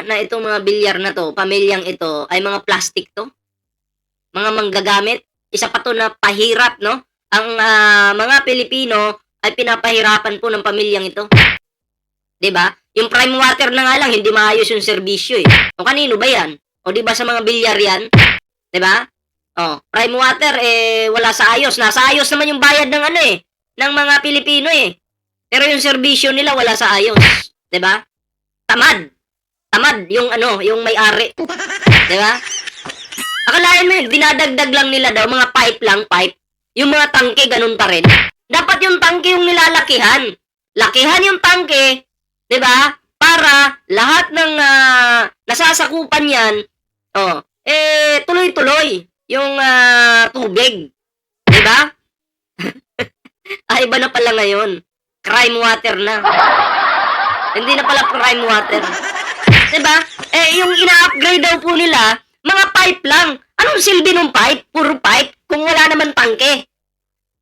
na itong mga bilyar na 'to, pamilyang ito ay mga plastic 'to, mga manggagamit. Isa pa 'to na pahirap 'no, ang, mga Pilipino ay pinapahirapan po ng pamilyang ito, 'di ba? Yung prime water na nga lang hindi maayos yung serbisyo, eh. O kanino ba 'yan? O 'di ba sa mga bilyar 'yan, 'di ba? Oh, prime water, eh, wala sa ayos. Nasa ayos naman yung bayad ng ano, eh, ng mga Pilipino, eh. Pero yung serbisyo nila wala sa ayos, 'di ba? Tamad. Tamad yung ano, yung may-ari, 'di ba? Akalain mo yun, dinadagdag lang nila daw, mga pipe lang, pipe. Yung mga tangke, ganun pa rin. Dapat yung tangke yung nilalakihan. Lakihan yung tangke, 'di ba? Para lahat ng nasasakupan yan, oh, eh, tuloy-tuloy yung tubig. 'Di ba? Iba na pala ngayon. Crime water na. Hindi na pala prime water. 'Di ba? Eh, yung ina-upgrade daw po nila, mga pipe lang. Anong silbi ng pipe? Puro pipe kung wala naman tangke.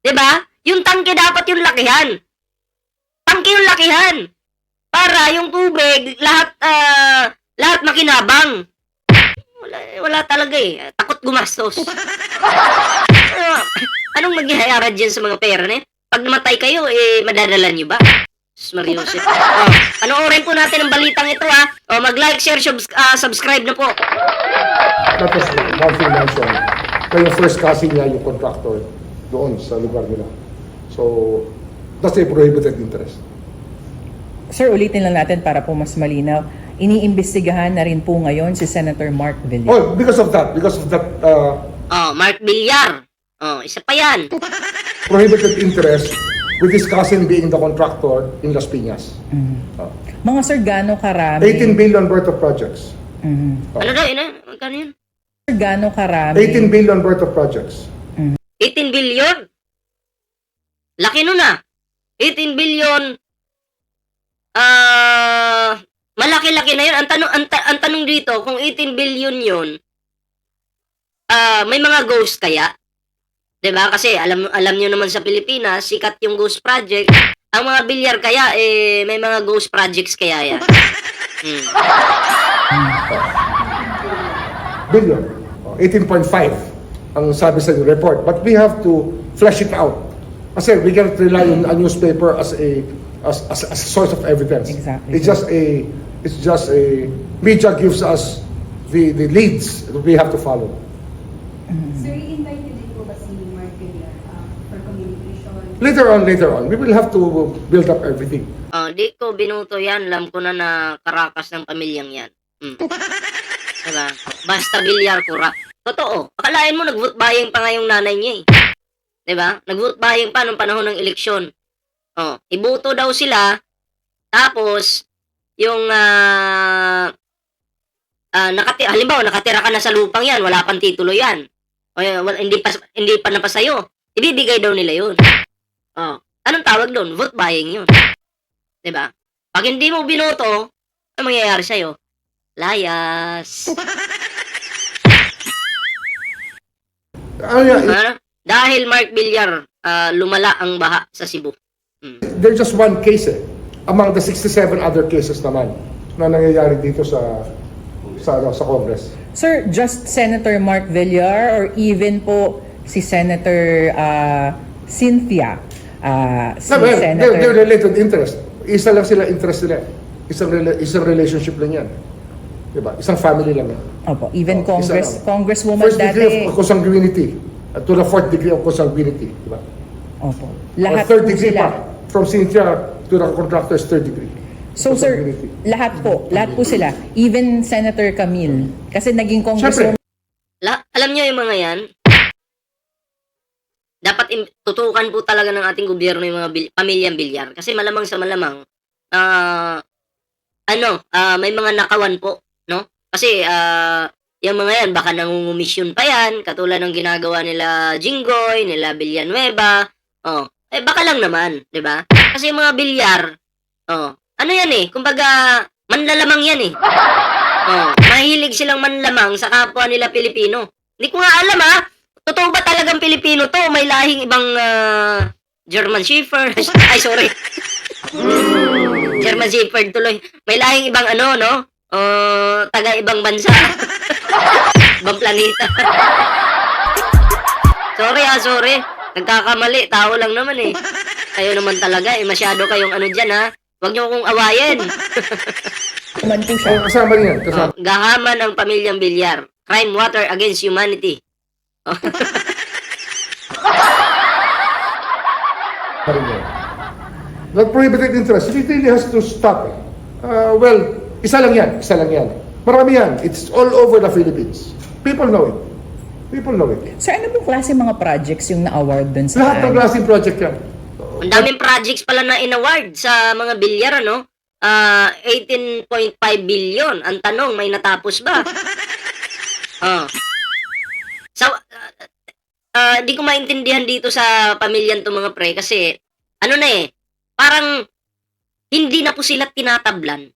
'Di ba? Yung tangke dapat yung lakihan. Tangke yung lakihan. Para yung tubig, lahat makinabang. Wala talaga, eh. Takot gumastos. Anong maghihayaran dyan sa mga pera na yun? Pag namatay kayo, eh, madadala nyo ba? Mariusip. Oh, panoorin po natin ang balitang ito, ha. Oh, mag-like, share, subscribe na po. That was Martin mentioned. Kaya first cousin niya yung contractor doon sa lugar nila. So, that's a prohibited interest. Sir, ulitin lang natin para po mas malinaw. Iniimbestigahan na rin po ngayon si Senator Mark Villar. Oh, because of that, Oh, Mark Villar. Oh, isa pa yan. prohibited interest with his cousin being the contractor in Las Piñas. Mga sir, gaano karami? 18 billion worth of projects. Ano daw, magkano yun? Sir, gaano karami? 18 billion worth of projects. 18 billion? Laki nun, 18 billion. Malaki-laki na yun. Ang tanong dito, kung 18 billion yun, may mga ghost kaya? 'Di ba? Kasi alam niyo naman sa Pilipinas, sikat yung ghost project. Ang mga bilyar kaya, eh, may mga ghost projects kaya yan. Billion. 18.5 ang sabi sa report. But we have to flesh it out. Kasi we cannot rely on a newspaper as a source of evidence. Exactly. It's just a media gives us the leads that we have to follow. Sir, i-invite din po ba si Mark Villar for communication? Later on, we will have to build up everything. Di ko binuto yan. Alam ko na karakas ng pamilyang yan. Diba? Basta bilyar kurap. Totoo. Akalain mo, nag-vote buying pa nga yung nanay niya, eh. Diba? Nag-vote buying pa nung panahon ng eleksyon. Iboto daw sila. Tapos, yung halimbawa, nakatira ka na sa lupang yan, wala pang titulo yan. O, hindi pa napasayo. Ibibigay daw nila yun. Anong tawag doon? Vote buying yun. Diba? Pag hindi mo binoto, ano mangyayari sa'yo? Layas. Dahil Mark Villar, lumala ang baha sa Cebu. There's just one case among the 67 other cases naman na nangyayari dito sa Congress. Sir, just Senator Mark Villar or even po si Senator Cynthia? They're related interest. Isa lang sila interest nila. Isang relationship lang yan. Diba? Isang family lang yan. Opo, even Congresswoman First degree dati. of consanguinity to the fourth degree of consanguinity. Diba? Opo. Or Lahat third po degree sila. pa. From Cynthia to the contractor's third degree. So sir, lahat po sila. Even Senator Camille. Kasi naging congresswoman. Alam niyo yung mga yan, dapat tutukan po talaga ng ating gobyerno yung mga pamilyang bilyar. Kasi malamang sa malamang, may mga nakawan po, no? Kasi, yung mga yan, baka nangungumisyon pa yan, katulad ng ginagawa nila Jinggoy, nila Villanueva, baka lang naman, di ba? Kasi yung mga bilyar, ano yan eh, kumbaga, manlalamang yan eh. Mahilig silang manlamang sa kapwa nila Pilipino. Hindi ko nga alam totoo ba talagang Pilipino to? May lahing ibang German Shepherd. Ay, sorry. German Shepherd tuloy. May lahing ibang no? O taga ibang bansa? Ibang planeta? Sorry. Nagkakamali. Tao lang naman eh. Kayo naman talaga eh. Masyado kayong ano dyan ha. Huwag niyo akong awayin. Man po siya. Kasama rin yan. Kasama. Gahaman ang pamilyang Bilyar. Crime water against humanity. rin yan. That prohibited interest, it really has to stop. Well, isa lang yan. Marami yan. It's all over the Philippines. People know it. Sir, ano pong klase mga projects yung na-award dun sa Lahat ng klaseng project yan. Ang daming projects pala na in-award sa mga Bilyar, ano? 18.5 billion. Ang tanong, may natapos ba? So, di ko maintindihan dito sa pamilyan to mga pre kasi ano na eh, parang hindi na po sila tinatablan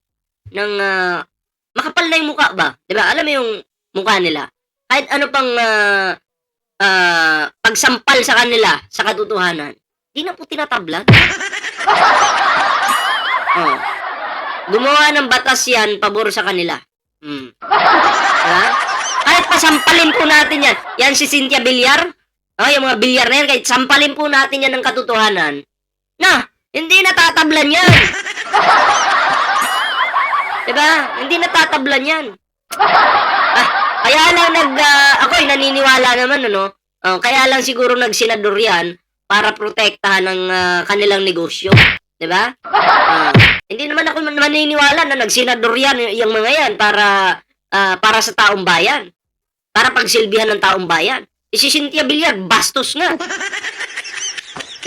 ng makapal na yung mukha ba? 'Di ba? Alam mo yung mukha nila. Kahit ano pang pagsampal sa kanila sa katotohanan, di na po tinatablan. Gumawa ng batas yan pabor sa kanila. Diba? Kahit pasampalin po natin yan. Yan si Cynthia Villar. Yung mga Villar na yan, kahit sampalin po natin yan ng katotohanan. Hindi natatablan yan. Diba? Hindi natatablan yan. Kaya lang ako'y naniniwala naman, ano? Kaya lang siguro nagsenador yan para protektahan ng kanilang negosyo. Diba? Hindi naman ako maniniwala na nagsenador yan, yung mga yan, para sa taong bayan. Para pagsilbihan ng taong bayan. Si Cynthia Villar, bastos nga.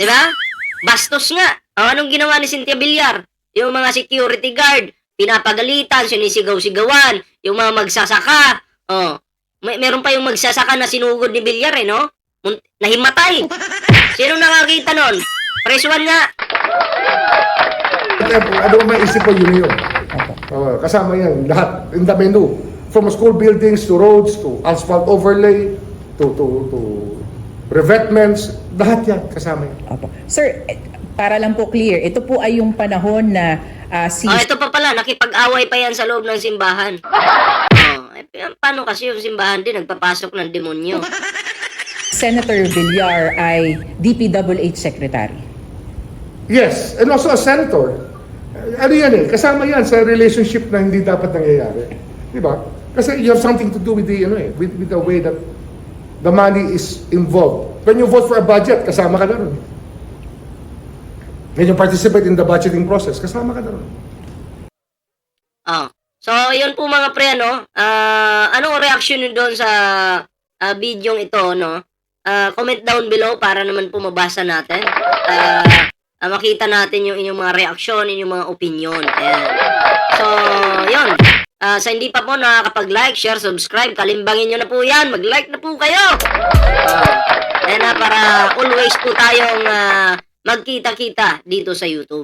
Diba? Bastos nga. Anong ginawa ni Cynthia Villar? Yung mga security guard, pinapagalitan, sinisigaw-sigawan, yung mga magsasaka. Meron pa yung magsasaka na sinugod ni Villar, eh, no? Nahimatay. Sino nakakita nun? Presuan nga. Ano ba maisip ko yun? Kasama yan, lahat. In the menu. From school buildings to roads to asphalt overlay to revetments, lahat yan kasama yan. Opo. Sir, para lang po clear, ito po ay yung panahon na Ito pa pala, nakipag-away pa yan sa loob ng simbahan. Paano kasi yung simbahan din, nagpapasok ng demonyo? Senator Villar ay DPWH Secretary. Yes, and also a senator. Ano yan eh, kasama yan sa relationship na hindi dapat nangyayari. Di ba? Kasi you have something to do with the, with the way that the money is involved. When you vote for a budget, kasama ka na rin. When you participate in the budgeting process, kasama ka na rin. So, yun po mga pre, ano? Anong reaction nyo doon sa video ito, no? Comment down below para naman po mabasa natin. Makita natin yung inyong mga reaksyon, inyong mga opinion. Ayan. So, yun. Sa hindi pa po nakakapag-like, share, subscribe, kalimbangin nyo na po yan. Mag-like na po kayo. Ayan na, para always po tayong magkita-kita dito sa YouTube.